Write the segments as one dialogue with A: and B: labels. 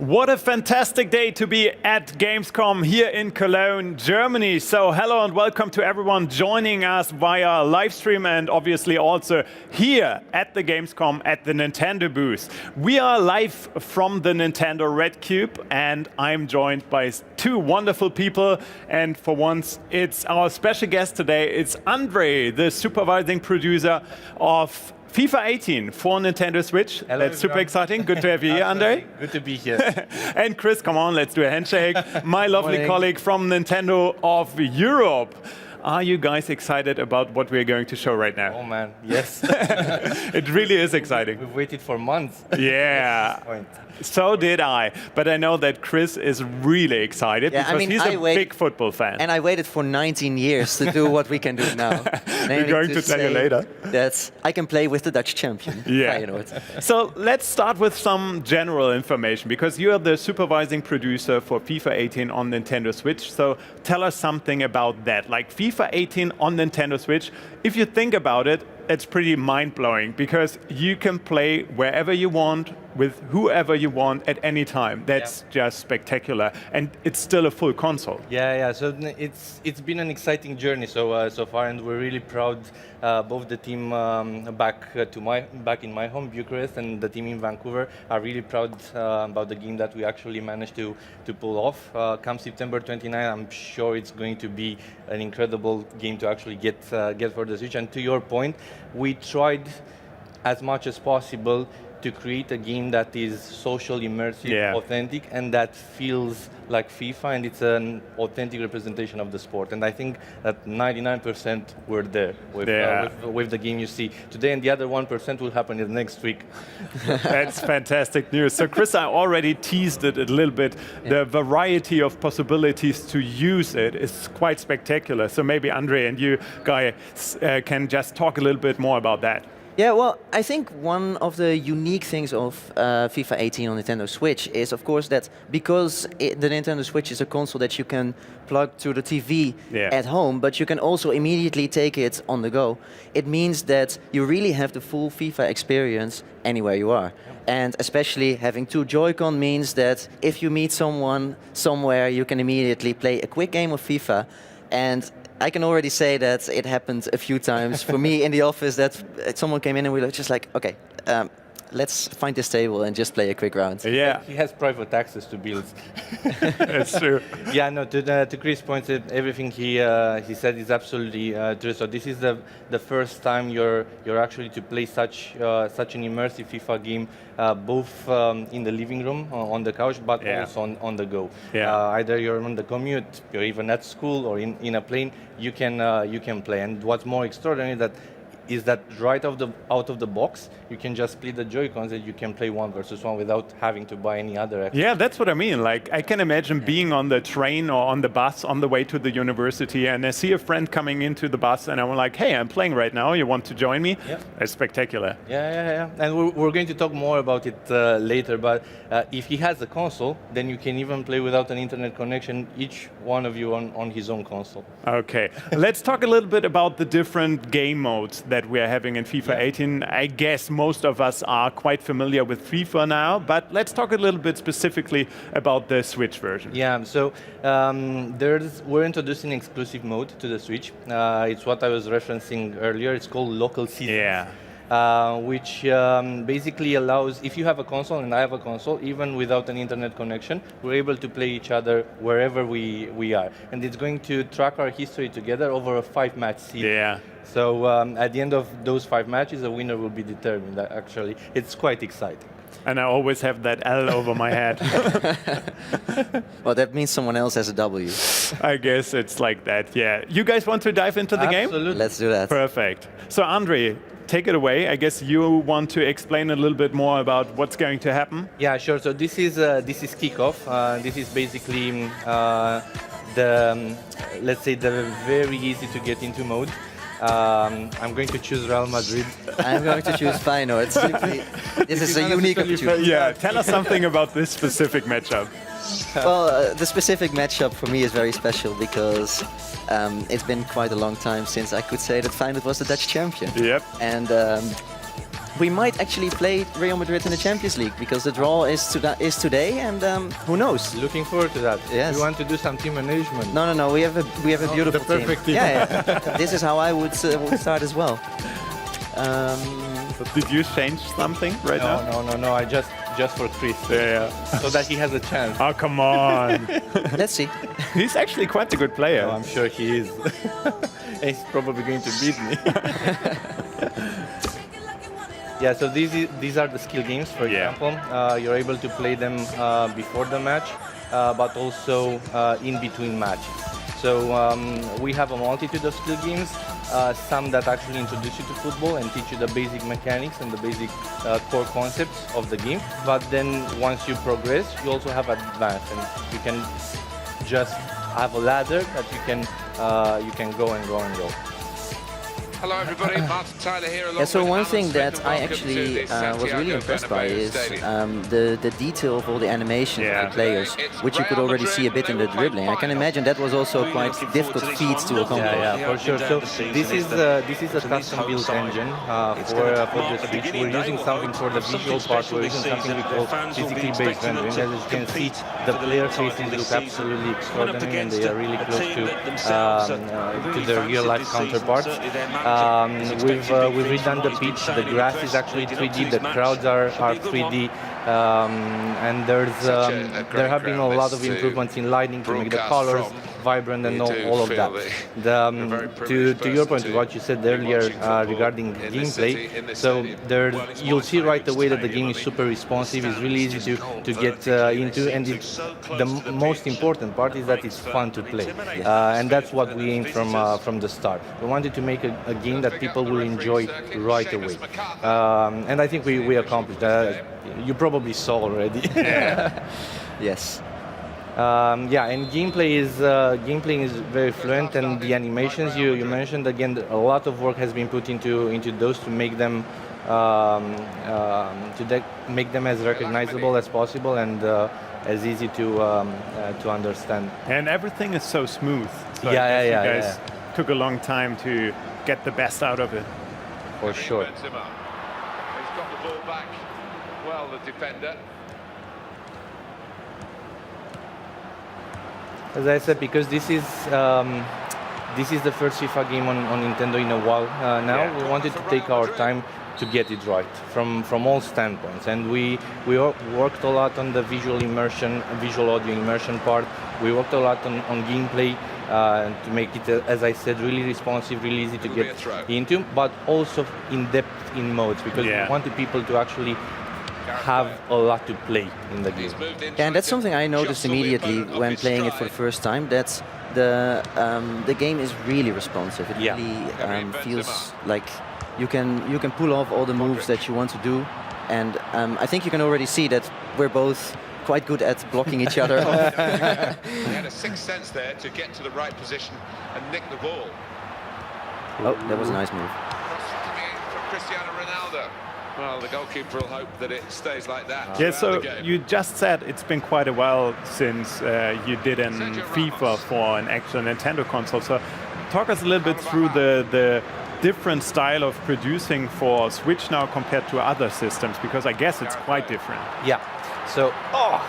A: What a fantastic day to be at Gamescom here in Cologne, Germany. So hello and welcome to everyone joining us via live stream and obviously also here at the Gamescom at the Nintendo booth. We are live from the Nintendo Red Cube and I'm joined by two wonderful people. And for once, it's our special guest today. It's Andre, the supervising producer of FIFA 18 for Nintendo Switch.
B: Hello,
A: That's super
B: everyone.
A: exciting. Good to have you here, Andre.
B: Good to be here.
A: And Chris, come on, let's do a handshake. My lovely colleague from Nintendo of Europe. Are you guys excited about what we're going to show right now?
B: Oh man, yes.
A: It really is exciting.
B: We've waited for months.
A: Yeah. So did I. But I know that Chris is really excited because he's a big football fan.
C: And I waited for 19 years to do what we can do now.
A: We're going to tell you later.
C: That I can play with the Dutch champion.
A: Yeah.
C: You know it.
A: So let's start with some general information because you are the supervising producer for FIFA 18 on Nintendo Switch. So tell us something about that. Like FIFA 18 on Nintendo Switch, if you think about it, it's pretty mind-blowing because you can play wherever you want, with whoever you want at any time. That's just spectacular. And it's still a full console.
B: Yeah. So it's been an exciting journey so far, and we're really proud. Both the team back in my home, Bucharest, and the team in Vancouver are really proud about the game that we actually managed to pull off. Come September 29, I'm sure it's going to be an incredible game to actually get for the Switch. And to your point, we tried as much as possible to create a game that is socially immersive, authentic, and that feels like FIFA, and it's an authentic representation of the sport. And I think that 99% were there with the game you see today, and the other 1% will happen in the next week.
A: That's fantastic news. So Chris, I already teased it a little bit. The variety of possibilities to use it is quite spectacular. So maybe Andre and you guys can just talk a little bit more about that.
C: Yeah, well, I think one of the unique things of FIFA 18 on Nintendo Switch is, of course, that because the Nintendo Switch is a console that you can plug to the TV at home, but you can also immediately take it on the go. It means that you really have the full FIFA experience anywhere you are. And especially having two Joy-Con means that if you meet someone somewhere, you can immediately play a quick game of FIFA. And I can already say that it happened a few times for me in the office that someone came in and we were just like, okay, let's find this table and just play a quick round.
A: Yeah.
B: He has private access to builds.
A: That's true.
B: Yeah, no, to Chris' point, everything he said is absolutely true. So this is the first time you're actually to play such an immersive FIFA game, both in the living room, on the couch, but also on the go.
A: Yeah.
B: Either you're on the commute, you're even at school or in a plane, you can play. And what's more extraordinary is that right out of the box, you can just split the Joy-Cons and you can play 1 versus 1 without having to buy any other extra.
A: Yeah, that's what I mean. Like, I can imagine being on the train or on the bus on the way to the university and I see a friend coming into the bus and I'm like, hey, I'm playing right now, you want to join me?
B: Yeah.
A: It's spectacular.
B: Yeah. And we're going to talk more about it later, but if he has a console, then you can even play without an internet connection, each one of you on his own console.
A: Okay, let's talk a little bit about the different game modes that we are having in FIFA 18. I guess most of us are quite familiar with FIFA now, but let's talk a little bit specifically about the Switch version.
B: Yeah, so we're introducing exclusive mode to the Switch. It's what I was referencing earlier. It's called Local Seasons.
A: Yeah.
B: Which basically allows, if you have a console and I have a console, even without an internet connection, we're able to play each other wherever we are. And it's going to track our history together over a 5-match season.
A: Yeah.
B: So at the end of those 5 matches, a winner will be determined, actually. It's quite exciting.
A: And I always have that L over my head.
C: Well, that means someone else has a W.
A: I guess it's like that, yeah. You guys want to dive into the game?
B: Absolutely.
C: Let's do that.
A: Perfect. So Andre, take it away. I guess you want to explain a little bit more about what's going to happen.
B: Yeah, sure. So this is kickoff. This is basically let's say the very easy to get into mode. I'm going to choose Real Madrid.
C: I'm going to choose Feyenoord. This is a unique opportunity.
A: Yeah, tell us something about this specific matchup.
C: Well, the specific matchup for me is very special because it's been quite a long time since I could say that Feyenoord was the Dutch champion.
A: Yep.
C: And we might actually play Real Madrid in the Champions League because the draw is today, and who knows?
B: Looking forward to that.
C: Yes.
B: You want to do some team management?
C: No. We have a beautiful
A: the perfect team.
C: Yeah. This is how I would start as well.
A: Did you change something right now?
B: No. I just for Chris.
A: Yeah.
B: So that he has a chance.
A: Oh, come on.
C: Let's see.
A: He's actually quite a good player.
B: Oh, I'm sure he is. He's probably going to beat me. Yeah, so these are the skill games, for example. You're able to play them before the match, but also in between matches. So we have a multitude of skill games, some that actually introduce you to football and teach you the basic mechanics and the basic core concepts of the game. But then once you progress, you also have advanced, and you can just have a ladder that you can go and go and go.
D: Hello everybody, Martin Tyler here along
C: So
D: with
C: one
D: Alan
C: thing
D: Smith,
C: that
D: and
C: I
D: welcome
C: actually
D: to the
C: was really
D: Santiago
C: impressed by
D: Bernabeu
C: is
D: Stadium.
C: the detail of all the animations of the players, which you could already see a bit in the dribbling. I can imagine that was also quite difficult feat to accomplish.
B: Yeah, for sure. So this is a custom-built engine for the Switch. We're using something for the visual part. We're using something we call physically based rendering. As you can see, the player faces look absolutely extraordinary, and they are really close to their real-life counterparts. We've redone the pitch. The grass is actually 3D. The crowds are 3D. And there have been a lot of improvements in lighting to make the colors vibrant and all of that. To your point, what you said earlier regarding gameplay, so you'll see right away that the game is super responsive. It's really easy to get into, and the most important part is that it's fun to play, and that's what we aimed from the start. We wanted to make a game that people will enjoy right away, and I think we accomplished that. You probably saw already.
C: Yes.
B: And gameplay is very fluent, and the animations you mentioned, again, a lot of work has been put into those to make them make them as recognizable as possible and as easy to understand.
A: And everything is so smooth. So
B: You
A: guys took a long time to get the best out of it.
B: For sure.
D: He's got the ball back. Well, the defender.
B: As I said, because this is the first FIFA game on Nintendo in a while now, we wanted to take our time to get it right from all standpoints, and we worked a lot on the visual audio immersion part. We worked a lot on gameplay to make it, as I said, really responsive, really easy to get into, but also in depth in modes, because we wanted people to actually have a lot to play in the game.
C: And that's something I noticed immediately when playing it for the first time. That's the game is really responsive. It really feels like you can pull off all the moves that you want to do, and I think you can already see that we're both quite good at blocking each other.
D: He had a sixth sense there to get to the right position and nick the ball.
C: Oh, that was a nice move.
D: Coming in from Cristiano Ronaldo. Well, the goalkeeper will hope that it stays like that.
A: Yeah, so you just said it's been quite a while since you did an FIFA for an actual Nintendo console. So talk us a little bit through the different style of producing for Switch now compared to other systems, because I guess it's quite different.
B: Yeah. So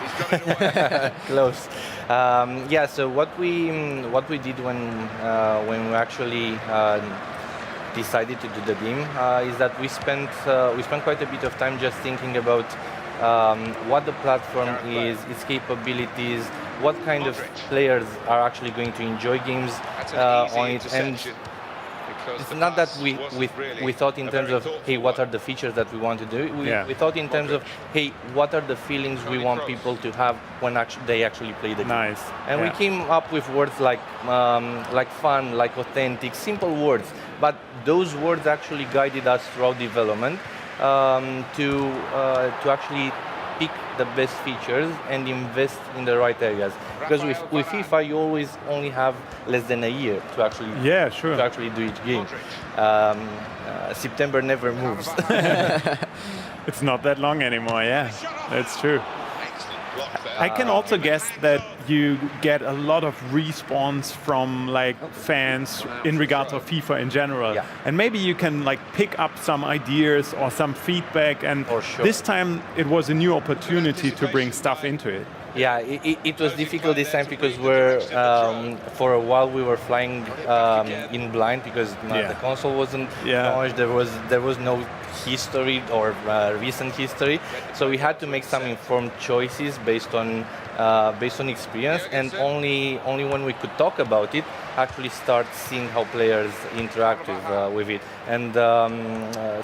D: He's got it away.
B: close. So what we did when we actually decided to do the game is that we spent quite a bit of time just thinking about what the platform is, its capabilities, what kind of players are actually going to enjoy games on it, and it's not that we thought in terms of, hey, what are the features that we want to do? We thought in terms of, hey, what are the feelings we want people to have when they actually play the game?
A: Nice.
B: And we came up with words like fun, like authentic, simple words. But those words actually guided us throughout development to actually pick the best features and invest in the right areas. Because with FIFA, you always only have less than a year to actually to actually do each game. September never moves.
A: It's not that long anymore. Yeah, that's true. I can also guess that you get a lot of response from like fans in regards of FIFA in general.
B: Yeah.
A: And maybe you can like pick up some ideas or some feedback, and
B: For sure.
A: this time it was a new opportunity to bring stuff into it.
B: Yeah, it was difficult this time because for a while we were flying in blind because the console wasn't launched. There was no history or recent history, so we had to make some informed choices based on experience, and only when we could talk about it, actually start seeing how players interact with it. And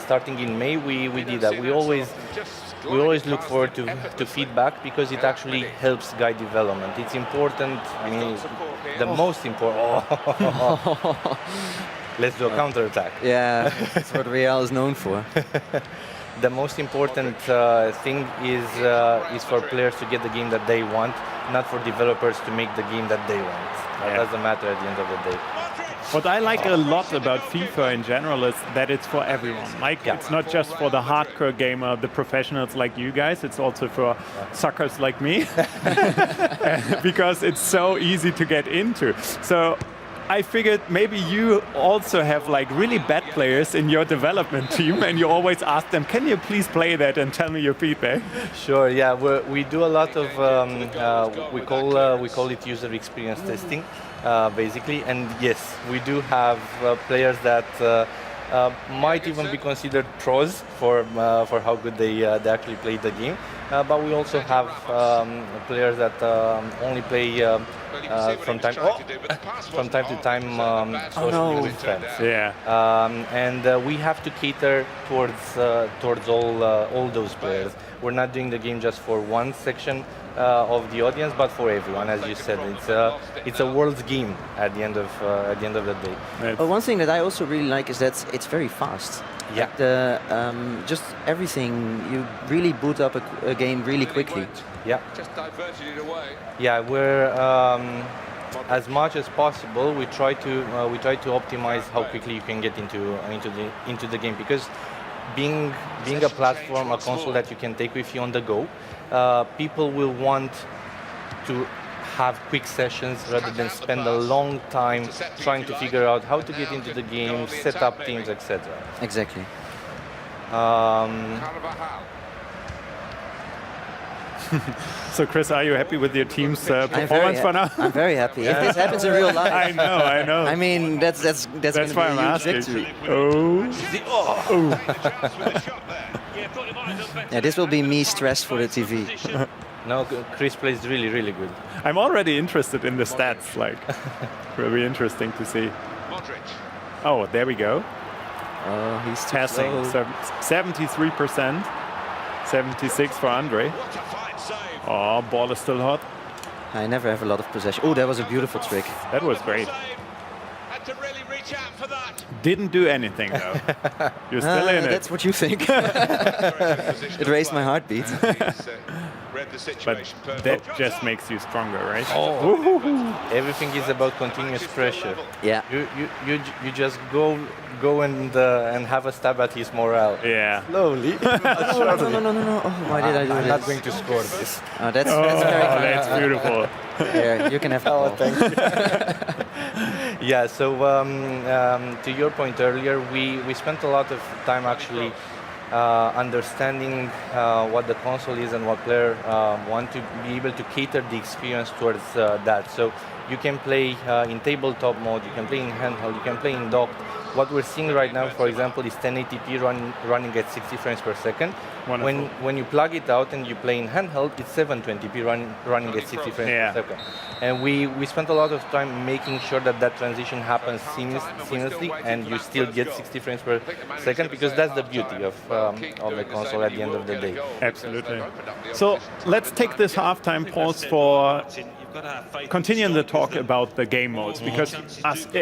B: starting in May, we did that. We always look forward to feedback because it actually helps guide development. It's important. I mean, the most important. Let's do a counter-attack.
C: Yeah, that's what Real is known for.
B: The most important thing is for players to get the game that they want, not for developers to make the game that they want. That doesn't matter at the end of the day.
A: What I like a lot about FIFA in general is that it's for everyone. Like, it's not just for the hardcore gamer, the professionals like you guys, it's also for suckers like me. Because it's so easy to get into. So I figured maybe you also have like really bad players in your development team, and you always ask them, can you please play that and tell me your feedback?
B: Sure, yeah, we do a lot of, we call it user experience testing, basically, and yes, we do have players that might even be considered pros for how good they actually play the game, but we also have players that only play from time to time socially with friends.
A: Yeah.
B: And we have to cater towards all those players. We're not doing the game just for one section of the audience, but for everyone. As you said, it's a world's game at the end of the day.
C: But one thing that I also really like is that it's very fast.
B: Yeah.
C: Like just everything, you really boot up a game really quickly.
B: Yeah.
D: Just diverted it away.
B: Yeah, we're as much as possible. We try to optimize how quickly you can get into the game, because being a platform, a console that you can take with you on the go, people will want to have quick sessions rather than spend a long time trying to figure out how to get into the game, set up teams, etc.
C: Exactly.
A: So Chris, are you happy with your team's performance for now?
C: I'm very happy. If this happens in real life,
A: I know.
C: I mean, that's
A: That's why I'm
C: a huge
A: asking.
C: victory.
A: Oh.
C: Yeah, this will be me stressed for the TV.
B: No, Chris plays really, really good.
A: I'm already interested in the stats. Like, will be interesting to see. Oh, there we go.
C: Oh, he's too
A: Passing,
C: slow.
A: 73%, 76 for Andre. Oh, ball is still hot.
C: I never have a lot of possession. Oh, that was a beautiful trick.
A: That was great. Didn't do anything though. You're still in it.
C: That's what you think. It raised my heartbeat.
A: But that just makes you stronger, right?
B: Everything is about continuous pressure.
C: Yeah.
B: You just go and have a stab at his morale.
A: Yeah.
B: Slowly.
C: No. Oh, why did I do
B: I'm
C: this?
B: not going to score this.
C: Oh, that's very kind.
A: That's beautiful.
C: Here, you can have the ball.
B: Thank you. Yeah, so to your point earlier, we spent a lot of time actually understanding what the console is and what player want to be able to cater the experience towards that. So you can play in tabletop mode, you can play in handheld, you can play in docked. What we're seeing right now, for example, is 1080p running at 60 frames per second.
A: Wonderful.
B: When you plug it out and you play in handheld, it's 720p running at 60 frames per second. And we spent a lot of time making sure that transition happens seamlessly, and you still get 60 frames per second, because that's the beauty of the console at the end of the day.
A: Absolutely. So let's take this halftime pause for continuing the talk about the game modes, because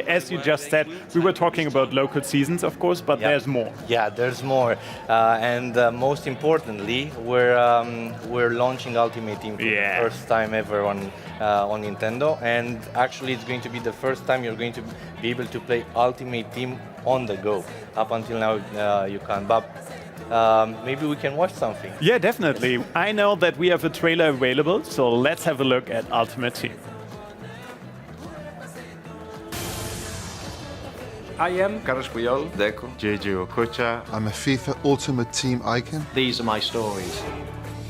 A: as you just said, we were talking about local seasons, of course, but there's more.
B: Yeah, there's more, and most importantly, we're launching Ultimate Team for the first time ever on Nintendo, and actually it's going to be the first time you're going to be able to play Ultimate Team on the go. Up until now, you can't. But maybe we can watch something.
A: Yeah, definitely. I know that we have a trailer available, so let's have a look at Ultimate Team.
E: I am
F: Carlos Puyol, Deco,
G: JJ Okocha.
H: I'm a FIFA Ultimate Team icon.
E: These are my stories.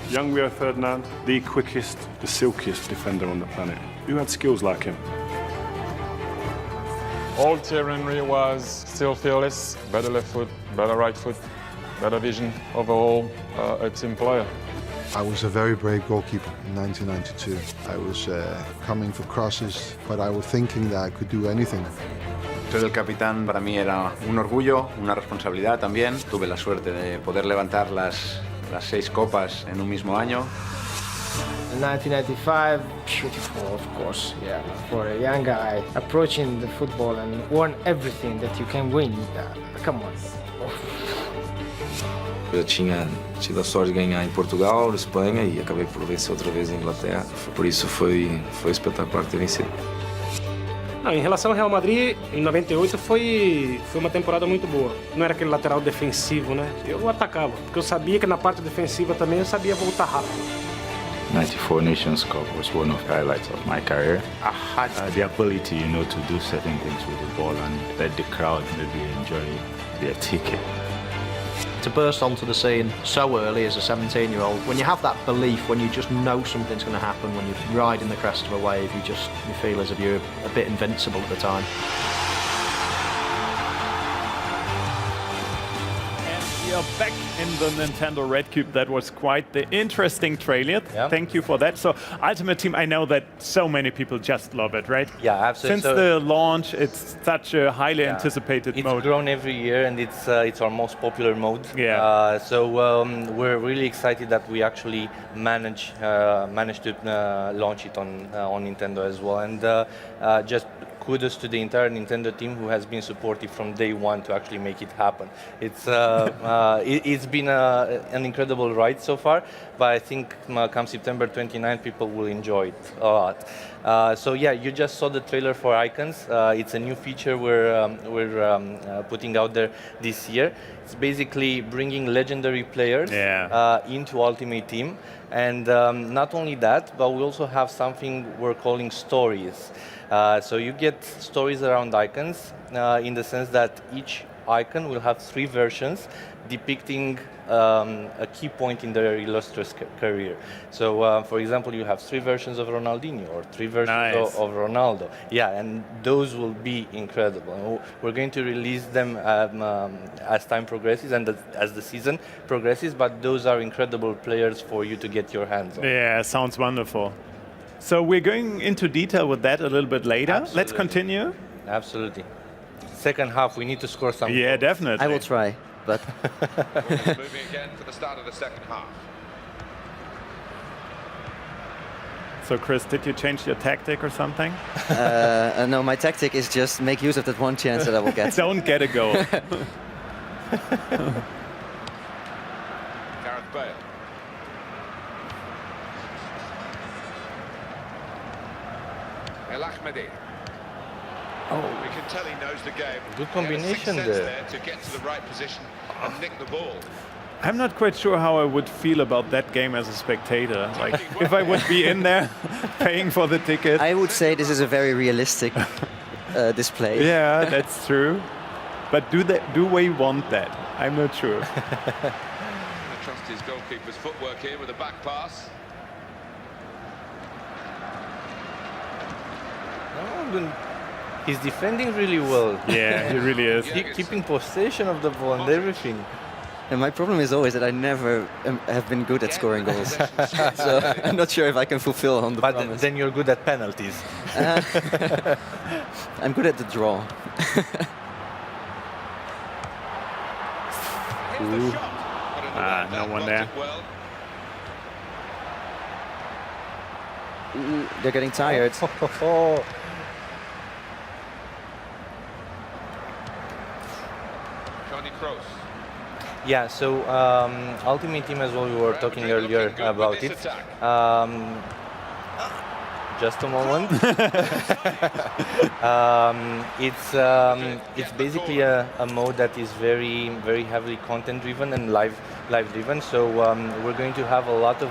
I: Young Rio Ferdinand, the quickest, the silkiest defender on the planet. Who had skills like him?
J: Old Thierry Henry was still fearless, better left foot, better right foot, better vision, overall a team player.
H: I was a very brave goalkeeper in 1992. I was coming for crosses, but I was thinking that I could do anything.
F: Ser el capitán para mí era un orgullo, una responsabilidad también. Tuve la suerte de poder levantar las 6 copas en un mismo año.
K: In 1995, beautiful, of course, yeah. For a young guy approaching the football and won everything that you can win, come on.
L: Eu tinha tido a sorte de ganhar em Portugal, Espanha e acabei por vencer outra vez em Inglaterra. Por isso foi espetacular ter vencido.
E: Não, em relação ao Real Madrid, em 98 foi uma temporada muito boa. Não era aquele lateral defensivo, né? Eu atacava, porque eu sabia que na parte defensiva também eu sabia voltar rápido.
G: 94 Nations Cup was one of the highlights of my career. I had the ability, to do certain things with the ball and let the crowd maybe enjoy their ticket.
E: To burst onto the scene so early as a 17-year-old, when you have that belief, when you just know something's going to happen, when you're riding the crest of a wave, you feel as if you're a bit invincible at the time.
A: We are back in the Nintendo Red Cube. That was quite the interesting trailer.
B: Yeah.
A: Thank you for that. So Ultimate Team, I know that so many people just love it, right?
B: Yeah, absolutely.
A: Since the launch, it's such a highly anticipated mode.
B: It's grown every year, and it's our most popular mode.
A: Yeah.
B: So we're really excited that we actually managed to launch it on Nintendo as well, and just kudos to the entire Nintendo team who has been supportive from day one to actually make it happen. It's been an incredible ride so far, but I think come September 29, people will enjoy it a lot. So yeah, you just saw the trailer for Icons. It's a new feature we're putting out there this year. It's basically bringing legendary players into Ultimate Team. And not only that, but we also have something we're calling stories. So you get stories around icons in the sense that each icon will have 3 versions depicting a key point in their illustrious career. So, for example, you have 3 versions of Ronaldinho or 3 versions of Ronaldo. Yeah, and those will be incredible. We're going to release them as time progresses and as the season progresses, but those are incredible players for you to get your hands on.
A: Yeah, sounds wonderful. So we're going into detail with that a little bit later.
B: Absolutely.
A: Let's continue.
B: Absolutely. Second half, we need to score something.
A: Yeah, definitely.
C: I will try, but...
D: Moving again for the start of the second half.
A: So Chris, did you change your tactic or something?
C: No, my tactic is just make use of that one chance that I will get.
A: Don't get a goal.
D: Gareth Bale. El Ahmedi. We can tell he knows the game.
B: Good combination
D: there to get to the right position and nick the ball.
A: I'm not quite sure how I would feel about that game as a spectator. Like, if I would be in there paying for the ticket.
C: I would say this is a very realistic display.
A: Yeah, that's true. But do we want that? I'm not sure.
D: Trust his goalkeeper's footwork here with a back pass.
B: He's defending really well.
A: Yeah, he really is.
B: Keeping possession of the ball and everything.
C: And my problem is always that I never have been good at scoring goals. So I'm not sure if I can fulfill on the promise.
B: But then you're good at penalties.
C: I'm good at the draw.
A: No one there.
C: Ooh, they're getting tired.
B: Yeah, so Ultimate Team as well, we were talking earlier about it. just a moment. It's basically a mode that is very heavily content driven and live driven. So we're going to have a lot of.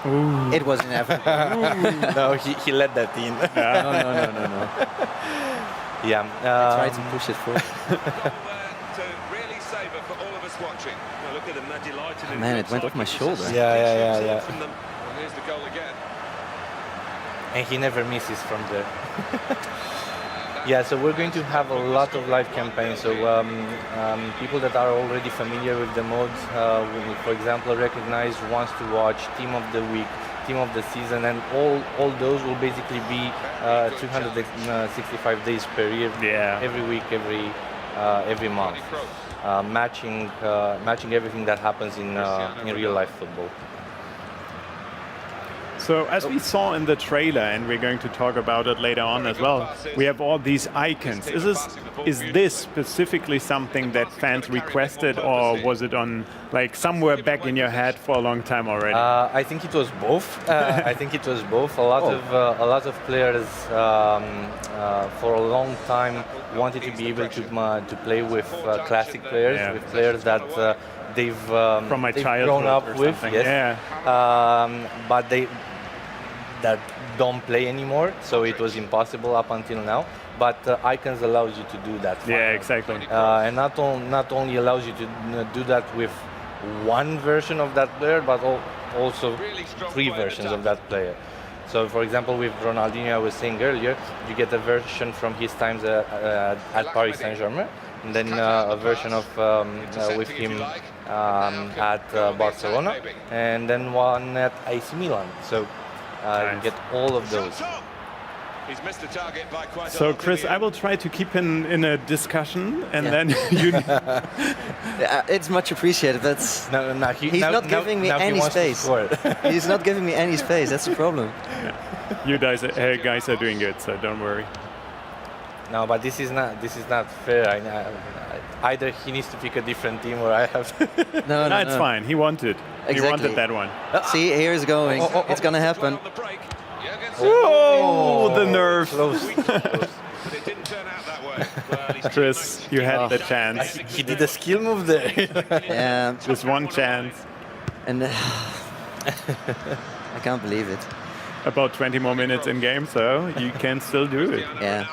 C: Ooh. It was inevitable.
B: No, he let that in.
C: No.
B: Yeah.
C: I tried to push it forward. Oh, man, it went off my shoulder.
B: Yeah.
D: Here's the goal again.
B: And he never misses from there. Yeah, so we're going to have a lot of live campaigns. So people that are already familiar with the mode will, for example, recognize Wants to Watch, Team of the Week, Team of the Season, and all those will basically be 365 days per year, every week, every month, matching everything that happens in real life football.
A: So as we saw in the trailer, and we're going to talk about it later on as well, we have all these icons. Is this specifically something that fans requested, or was it on like somewhere back in your head for a long time already?
B: I think it was both. A lot of players for a long time wanted to be able to play with classic players, with players that they've
A: from my childhood
B: grown up with.
A: Yes.
B: But that don't play anymore, so it was impossible up until now. But Icons allows you to do that.
A: Yeah, exactly.
B: And not only allows you to do that with one version of that player, but also three versions of that player. So, for example, with Ronaldinho, I was saying earlier, you get a version from his times at Paris Saint-Germain, and then a version of with him at Barcelona, and then one at AC Milan. So you get all of those.
D: He's missed the target by quite a
A: so,
D: lot
A: Chris, I will try to keep him in a discussion, and then you.
C: It's much appreciated. That's he's not giving me any space. He's not giving me any space. That's the problem.
A: Yeah. You guys are doing good, so don't worry.
B: No, but this is not fair. Either he needs to pick a different team, or I have.
C: No,
A: it's fine. He wanted.
C: Exactly.
A: He wanted that one.
C: See, here's going. It's gonna happen.
A: Oh, the nerve.
B: Close.
A: Chris, you had the chance.
B: He did a skill move there.
C: Yeah.
A: Just one chance.
C: And I can't believe it.
A: About 20 more minutes in game, so you can still do it.
C: Yeah.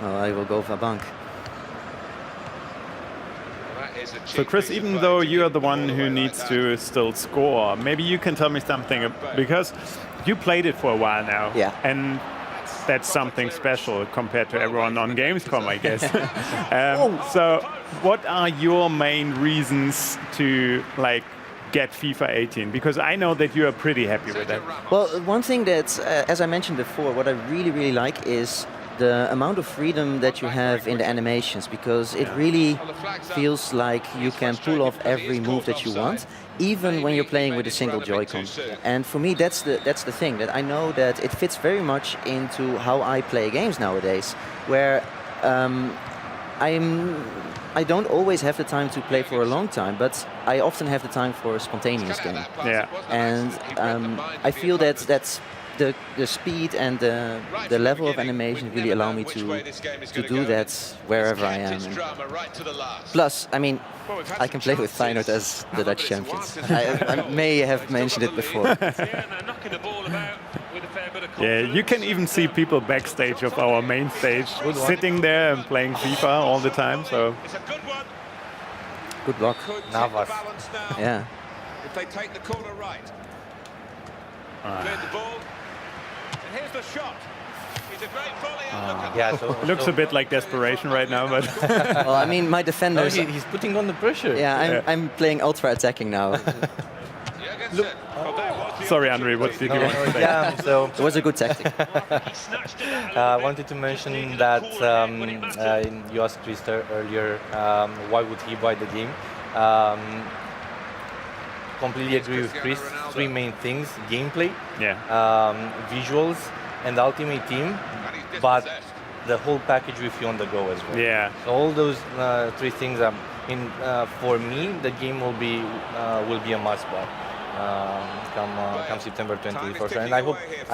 C: Well, I will go for bank.
A: So, Chris, even though you are the one who needs to still score, maybe you can tell me something, because you played it for a while now.
C: Yeah.
A: And that's something special compared to everyone on Gamescom, I guess. So, what are your main reasons to get FIFA 18? Because I know that you are pretty happy with that.
C: Well, one thing that, as I mentioned before, what I really like is the amount of freedom that you have in the animations, because it really feels like you can pull off every move that you want, even when you're playing with a single Joy-Con. And for me, that's the thing, that I know that it fits very much into how I play games nowadays, where I don't always have the time to play for a long time, but I often have the time for a spontaneous game.
A: Yeah.
C: And I feel that the speed and the level of animation really allow me to do that wherever I am. And plus, I mean, I can play with Feyenoord as the Dutch champions. I may have mentioned it before.
A: Yeah, you can even see people backstage of our main stage sitting there and playing FIFA all the time. So
C: good luck.
B: Navas.
C: Yeah.
D: If they take the corner right. Cleared the ball. And here's the shot. He's a great volley.
B: Yeah, so
A: looks a bit like desperation right now, but
C: well, I mean, my defenders.
B: No, he's putting on the pressure.
C: Yeah, I'm playing ultra attacking now.
A: Sorry, Andre, what did you want to say?
B: Yeah, so
C: it was a good tactic.
B: I wanted to mention that you asked Chris earlier why would he buy the game. Completely agree with Chris. Three main things: gameplay, visuals, and Ultimate Team. But the whole package with you on the go as well.
A: Yeah.
B: So all those three things. For me, the game will be a must-buy. come September 24th, and I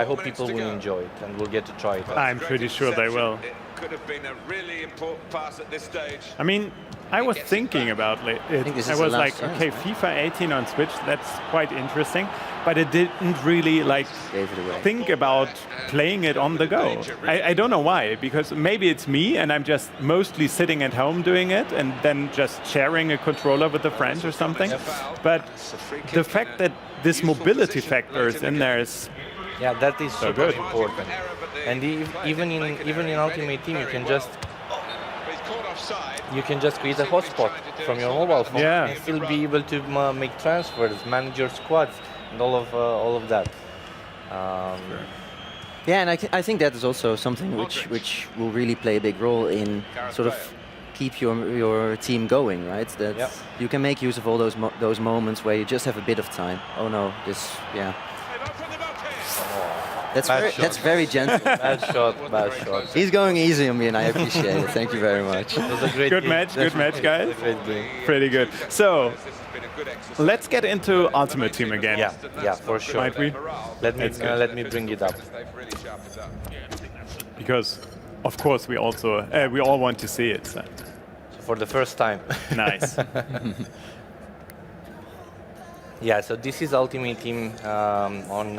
B: hope people will enjoy it and will get to try it.
A: I'm pretty sure they will.
D: It could have been a really important pass at this stage.
A: I mean, I was thinking about it. I was like, okay, FIFA 18 on Switch, that's quite interesting, but it didn't really like think about playing it on the go. I don't know why, because maybe it's me and I'm just mostly sitting at home doing it and then just sharing a controller with a friend or something. But the fact that this mobility factor is in there is
B: that is
A: so
B: super
A: good.
B: important. And even in Ultimate Team, you can just create a hotspot from your mobile phone and still be able to make transfers, manage your squads, and all of that.
C: Yeah, and I think that is also something which will really play a big role in sort of keep your team going, right? That you can make use of all those moments where you just have a bit of time. Oh no, that's very gentle.
B: Bad shot.
C: He's going easy on me, and I appreciate it. Thank you very much.
B: It was a great
A: good
B: game.
A: match, guys. Pretty good. So, let's get into Ultimate Team again.
B: Yeah, for sure.
A: Might we?
B: Let me bring it up.
A: Because, of course, we all want to see it. So.
B: For the first time.
A: Nice.
B: Yeah, so this is Ultimate Team on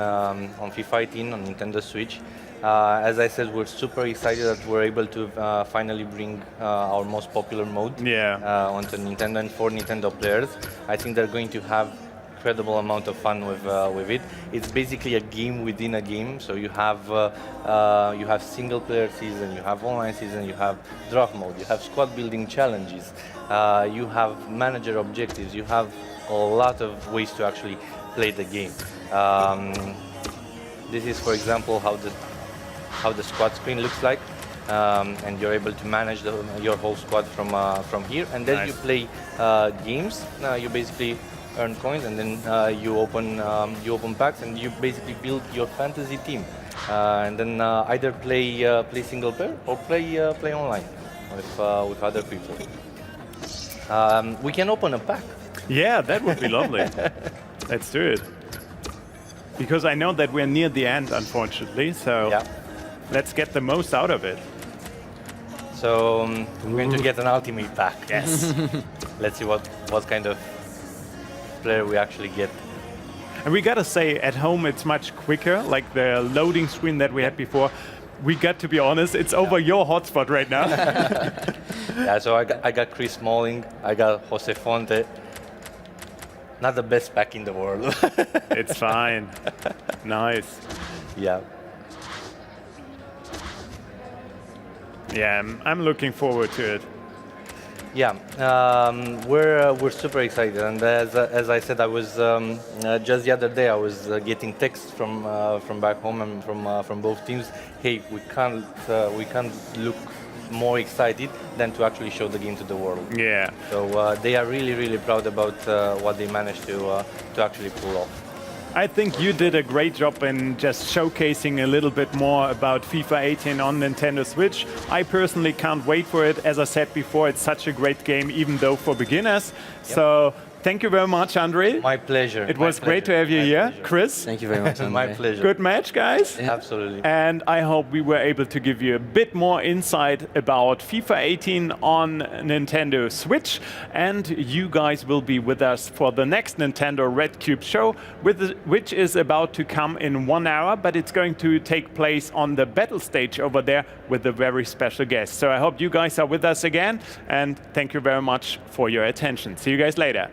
B: FIFA 18 on Nintendo Switch. As I said, we're super excited that we're able to finally bring our most popular mode onto Nintendo and for Nintendo players. I think they're going to have incredible amount of fun with it. It's basically a game within a game. So you have single player season, you have online season, you have draft mode, you have squad building challenges, you have manager objectives, you have a lot of ways to actually play the game. This is, for example, how the squad screen looks like, and you're able to manage your whole squad from here. And then you play games. You basically earn coins, and then you open packs, and you basically build your fantasy team. And then either play single player or play online with other people. We can open a pack.
A: Yeah, that would be lovely. Let's do it. Because I know that we're near the end, unfortunately, so let's get the most out of it.
B: So we're going to get an ultimate pack.
A: Yes.
B: Let's see what kind of player we actually get.
A: And we gotta say, at home it's much quicker, like the loading screen that we had before. We got to be honest, it's over your hotspot right now.
B: Yeah, so I got Chris Smalling, I got Jose Fonte. Not the best pack in the world.
A: It's fine. Nice.
B: Yeah.
A: Yeah, I'm looking forward to it.
B: Yeah, we're super excited, and as I said, I was just the other day I was getting texts from back home and from both teams. Hey, we can't look more excited than to actually show the game to the world.
A: Yeah.
B: So they are really proud about what they managed to actually pull off.
A: I think you did a great job in just showcasing a little bit more about FIFA 18 on Nintendo Switch. I personally can't wait for it. As I said before, it's such a great game, even though for beginners. Yep. So thank you very much, Andre.
B: My pleasure.
A: It was great to have you here. Chris?
C: Thank you very much, Andre.
B: My pleasure.
A: Good match, guys.
B: Yeah. Absolutely.
A: And I hope we were able to give you a bit more insight about FIFA 18 on Nintendo Switch. And you guys will be with us for the next Nintendo Red Cube show, which is about to come in 1 hour, but it's going to take place on the battle stage over there with a very special guest. So I hope you guys are with us again, and thank you very much for your attention. See you guys later.